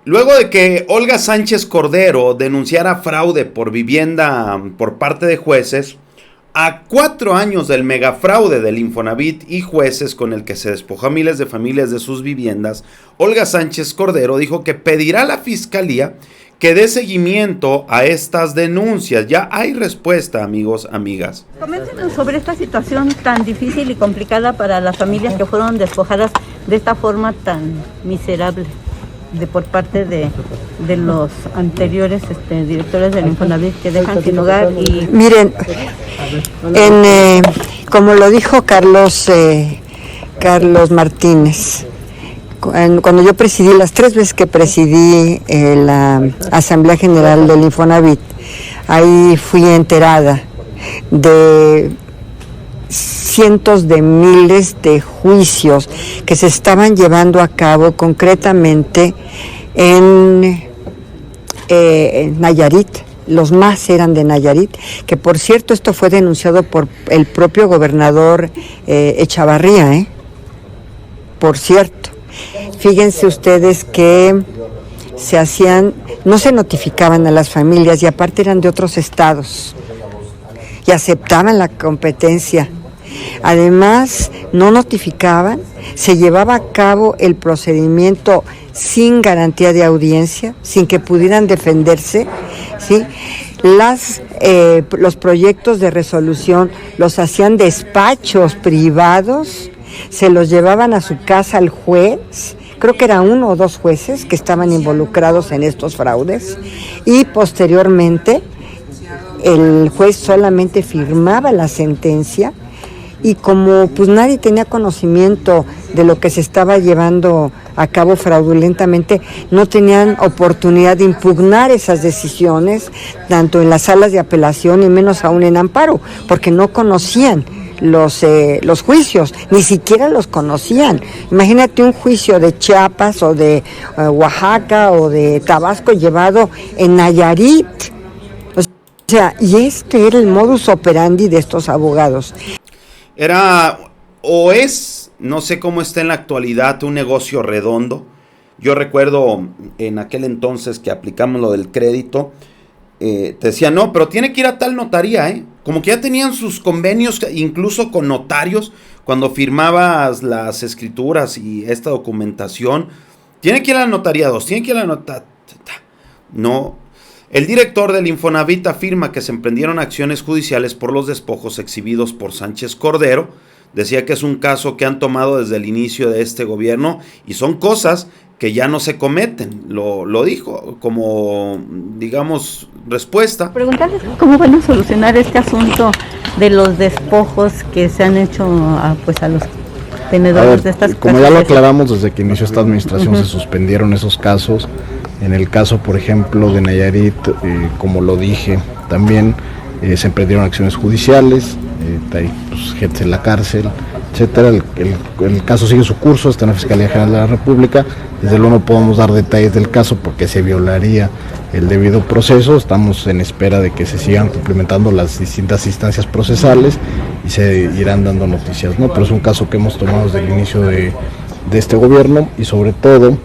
Luego de que Olga Sánchez Cordero denunciara fraude por vivienda por parte de jueces, a 4 años del megafraude del Infonavit y jueces con el que se despojó a miles de familias de sus viviendas, Olga Sánchez Cordero dijo que pedirá a la Fiscalía que dé seguimiento a estas denuncias. Ya hay respuesta, amigos, amigas. Coméntenos sobre esta situación tan difícil y complicada para las familias que fueron despojadas de esta forma tan miserable por parte de los anteriores directores del Infonavit que dejan sin hogar. Y miren, como lo dijo Carlos Martínez, cuando yo presidí, las 3 veces que presidí la Asamblea General del Infonavit, ahí fui enterada de cientos de miles de juicios que se estaban llevando a cabo concretamente en Nayarit. Los más eran de Nayarit, que por cierto esto fue denunciado por el propio gobernador Echavarría, por cierto. Fíjense ustedes que no se notificaban a las familias y aparte eran de otros estados y aceptaban la competencia. Además, no notificaban, se llevaba a cabo el procedimiento sin garantía de audiencia, sin que pudieran defenderse, ¿sí? Los proyectos de resolución los hacían despachos privados, se los llevaban a su casa al juez, creo que era 1 o 2 jueces que estaban involucrados en estos fraudes, y posteriormente el juez solamente firmaba la sentencia, y como pues nadie tenía conocimiento de lo que se estaba llevando a cabo fraudulentamente, no tenían oportunidad de impugnar esas decisiones, tanto en las salas de apelación y menos aún en amparo, porque no conocían los juicios, ni siquiera los conocían. Imagínate un juicio de Chiapas o de Oaxaca o de Tabasco llevado en Nayarit. O sea, y este era el modus operandi de estos abogados. Era o es, no sé cómo está en la actualidad, un negocio redondo. Yo recuerdo en aquel entonces que aplicamos lo del crédito, te decía, no, pero tiene que ir a tal notaría, como que ya tenían sus convenios, incluso con notarios, cuando firmabas las escrituras y esta documentación, tiene que ir a la notaría 2, tiene que ir a la notaría. No. El director del Infonavit afirma que se emprendieron acciones judiciales por los despojos exhibidos por Sánchez Cordero. Decía que es un caso que han tomado desde el inicio de este gobierno y son cosas que ya no se cometen. Lo dijo como, digamos, respuesta. Preguntarles cómo van a solucionar este asunto de los despojos que se han hecho a los tenedores de estas casas. Como ya lo aclaramos desde que inició esta administración, se suspendieron esos casos. En el caso, por ejemplo, de Nayarit, como lo dije, también se emprendieron acciones judiciales, hay gente en la cárcel, etcétera. El caso sigue su curso, está en la Fiscalía General de la República. Desde luego no podemos dar detalles del caso porque se violaría el debido proceso. Estamos en espera de que se sigan cumplimentando las distintas instancias procesales y se irán dando noticias, ¿no? Pero es un caso que hemos tomado desde el inicio de este gobierno y sobre todo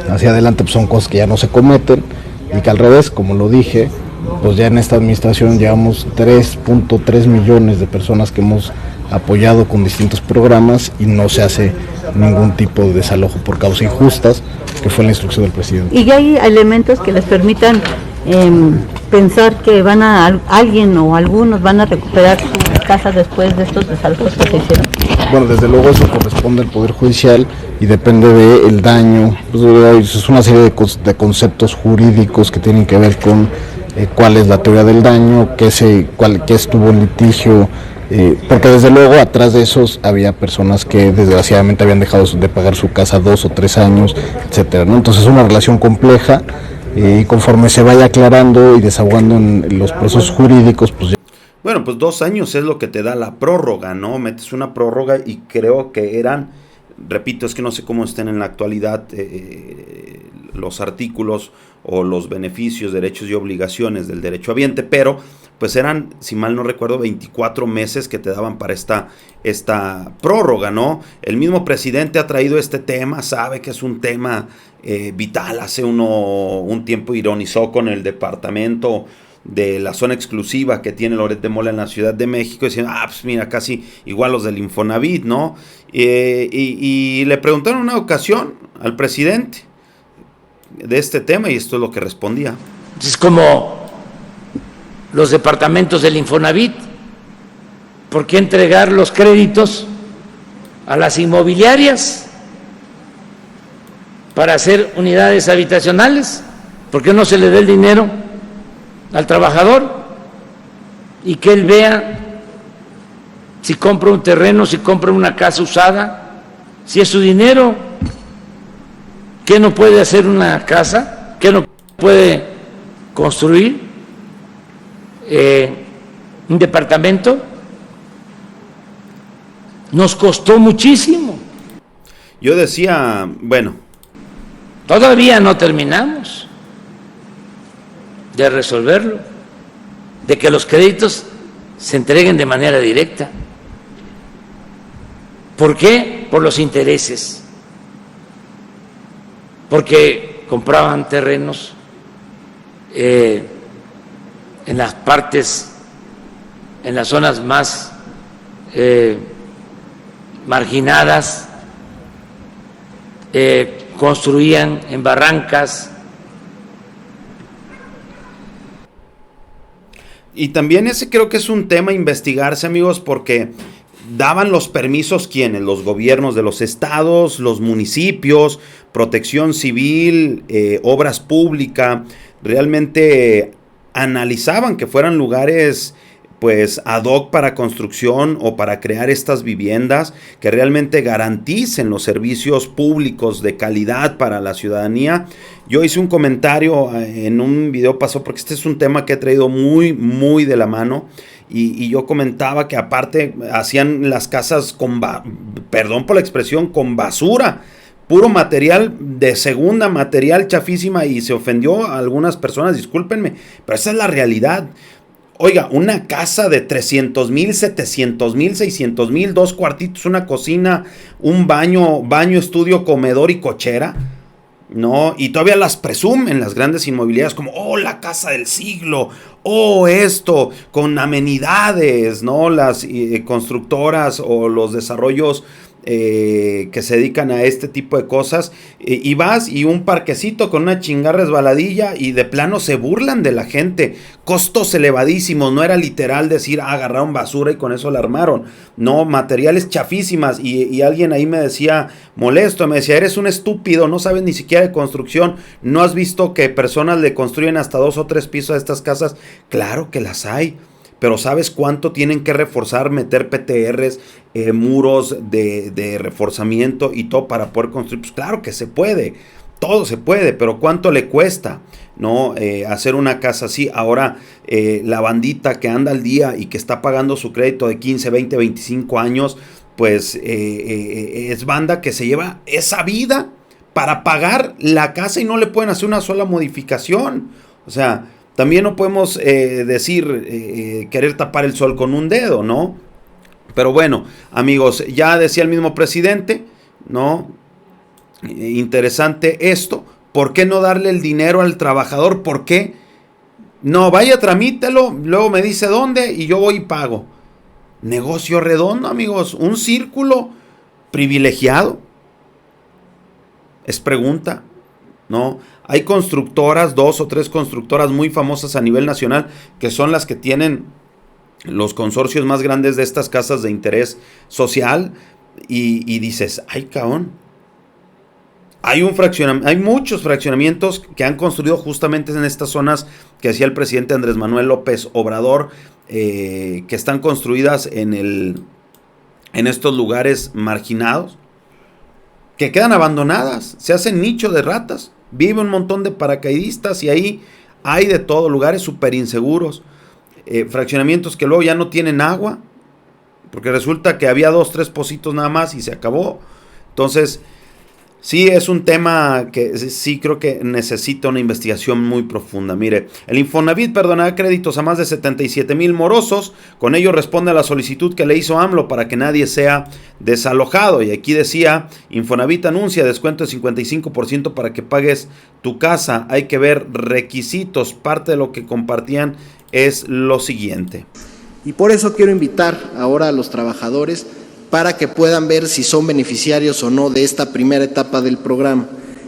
hacia adelante pues son cosas que ya no se cometen y que al revés, como lo dije, pues ya en esta administración llevamos 3.3 millones de personas que hemos apoyado con distintos programas y no se hace ningún tipo de desalojo por causas injustas, que fue la instrucción del presidente. ¿Y hay elementos que les permitan pensar que alguien o algunos van a recuperar su casa después de estos desalojos que se hicieron? Bueno, desde luego eso corresponde al Poder Judicial y depende del daño. Pues, es una serie de conceptos jurídicos que tienen que ver con cuál es la teoría del daño, qué estuvo en litigio, porque desde luego atrás de esos había personas que desgraciadamente habían dejado de pagar su casa 2 o 3 años, etcétera, ¿no? Entonces es una relación compleja y conforme se vaya aclarando y desahogando en los procesos jurídicos, pues ya. Bueno, pues 2 años es lo que te da la prórroga, ¿no? Metes una prórroga y creo que eran, repito, es que no sé cómo estén en la actualidad los artículos o los beneficios, derechos y obligaciones del derechohabiente, pero pues eran, si mal no recuerdo, 24 meses que te daban para esta prórroga, ¿no? El mismo presidente ha traído este tema, sabe que es un tema vital. Hace un tiempo ironizó con el departamento de la zona exclusiva que tiene Loret de Mola en la Ciudad de México, diciendo, pues mira, casi igual los del Infonavit, ¿no? Y le preguntaron en una ocasión al presidente de este tema, y esto es lo que respondía. Es como los departamentos del Infonavit, ¿por qué entregar los créditos a las inmobiliarias para hacer unidades habitacionales? ¿Por qué no se le dé el dinero al trabajador y que él vea si compra un terreno, si compra una casa usada, si es su dinero? ¿Qué no puede hacer una casa? ¿Qué no puede construir un departamento? Nos costó muchísimo. Yo decía, bueno, todavía no terminamos de resolverlo, de que los créditos se entreguen de manera directa. ¿Por qué? Por los intereses. Porque compraban terrenos en las partes, en las zonas más marginadas, construían en barrancas. Y también ese creo que es un tema a investigarse, amigos, porque daban los permisos ¿quiénes? Los gobiernos de los estados, los municipios, protección civil, obras públicas. Realmente analizaban que fueran lugares pues ad hoc para construcción o para crear estas viviendas que realmente garanticen los servicios públicos de calidad para la ciudadanía. Yo hice un comentario en un video pasado, porque este es un tema que he traído muy, muy de la mano, y yo comentaba que aparte hacían las casas perdón por la expresión, con basura, puro material de segunda, material chafísima, y se ofendió a algunas personas, discúlpenme, pero esa es la realidad. Oiga, una casa de 300,000, 700,000, 600,000, 2 cuartitos, una cocina, un baño, estudio, comedor y cochera, ¿no? Y todavía las presumen las grandes inmobiliarias como, la casa del siglo, esto, con amenidades, ¿no? Las constructoras o los desarrollos que se dedican a este tipo de cosas, y vas y un parquecito con una chingada resbaladilla, y de plano se burlan de la gente, costos elevadísimos. No era literal decir agarraron basura y con eso la armaron, no, materiales chafísimas, y alguien ahí me decía molesto, me decía, eres un estúpido, no sabes ni siquiera de construcción, no has visto que personas le construyen hasta 2 o 3 pisos a estas casas. Claro que las hay, pero ¿sabes cuánto tienen que reforzar, meter PTRs, muros de reforzamiento y todo para poder construir? Pues claro que se puede, todo se puede, pero ¿cuánto le cuesta, no? Hacer una casa así. Ahora, la bandita que anda al día y que está pagando su crédito de 15, 20, 25 años, pues es banda que se lleva esa vida para pagar la casa y no le pueden hacer una sola modificación. O sea, también no podemos decir, querer tapar el sol con un dedo, ¿no? Pero bueno, amigos, ya decía el mismo presidente, ¿no? Interesante esto. ¿Por qué no darle el dinero al trabajador? ¿Por qué? No, vaya, tramítelo, luego me dice dónde y yo voy y pago. Negocio redondo, amigos, un círculo privilegiado. Es pregunta, ¿no? Hay constructoras, 2 o 3 constructoras muy famosas a nivel nacional, que son las que tienen los consorcios más grandes de estas casas de interés social, y dices, ay, cabrón. Hay muchos fraccionamientos que han construido justamente en estas zonas que decía el presidente Andrés Manuel López Obrador, que están construidas en estos lugares marginados, que quedan abandonadas, se hacen nicho de ratas, vive un montón de paracaidistas y ahí hay de todo, lugares súper inseguros, fraccionamientos que luego ya no tienen agua, porque resulta que había 2, 3 pocitos nada más y se acabó. Entonces, Sí, es un tema que sí creo que necesita una investigación muy profunda. Mire, el Infonavit perdonará créditos a más de 77,000 morosos. Con ello responde a la solicitud que le hizo AMLO para que nadie sea desalojado. Y aquí decía, Infonavit anuncia descuento de 55% para que pagues tu casa. Hay que ver requisitos. Parte de lo que compartían es lo siguiente. Y por eso quiero invitar ahora a los trabajadores para que puedan ver si son beneficiarios o no de esta primera etapa del programa.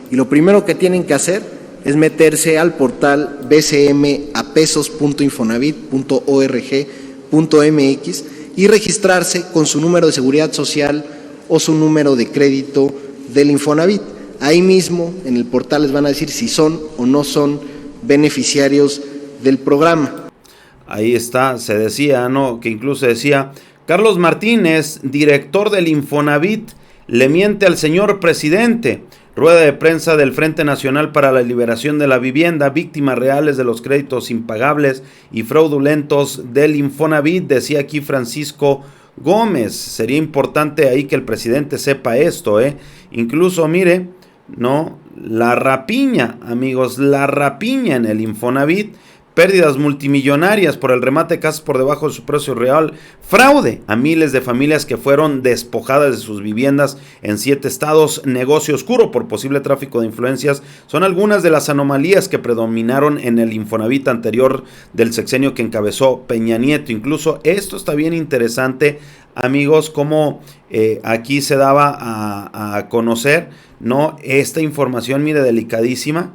Y lo primero que tienen que hacer es meterse al portal bcmapesos.infonavit.org.mx y registrarse con su número de seguridad social o su número de crédito del Infonavit. Ahí mismo en el portal les van a decir si son o no son beneficiarios del programa. Ahí está, se decía, ¿no? Que incluso decía, Carlos Martínez, director del Infonavit, le miente al señor presidente. Rueda de prensa del Frente Nacional para la Liberación de la Vivienda, víctimas reales de los créditos impagables y fraudulentos del Infonavit, decía aquí Francisco Gómez. Sería importante ahí que el presidente sepa esto, Incluso, mire, ¿no? La rapiña, amigos, la rapiña en el Infonavit. Pérdidas multimillonarias por el remate de casas por debajo de su precio real, fraude a miles de familias que fueron despojadas de sus viviendas en 7 estados, negocio oscuro por posible tráfico de influencias, son algunas de las anomalías que predominaron en el Infonavit anterior del sexenio que encabezó Peña Nieto. Incluso esto está bien interesante, amigos, como aquí se daba a conocer, ¿no? Esta información, mire, delicadísima.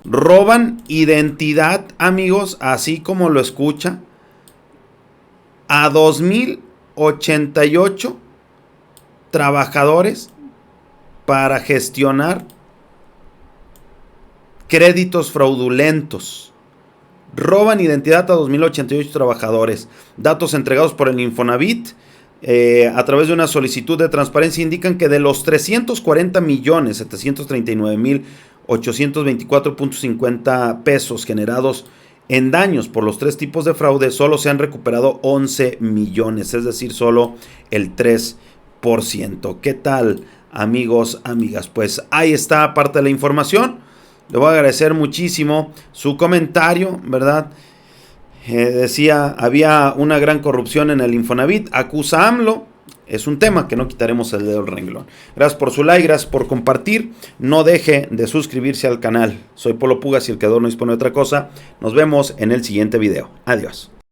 Roban identidad, amigos, así como lo escucha, a 2,088 trabajadores para gestionar créditos fraudulentos. Roban identidad a 2,088 trabajadores. Datos entregados por el Infonavit a través de una solicitud de transparencia indican que de los 340,739,824.50 pesos generados en daños por los 3 tipos de fraude, solo se han recuperado 11 millones, es decir, solo el 3%. ¿Qué tal, amigos, amigas? Pues ahí está parte de la información. Le voy a agradecer muchísimo su comentario, ¿verdad? Decía, había una gran corrupción en el Infonavit, acusa a AMLO. Es un tema que no quitaremos el dedo del renglón. Gracias por su like, gracias por compartir. No deje de suscribirse al canal. Soy Polo Pugas y el creador no dispone de otra cosa. Nos vemos en el siguiente video. Adiós.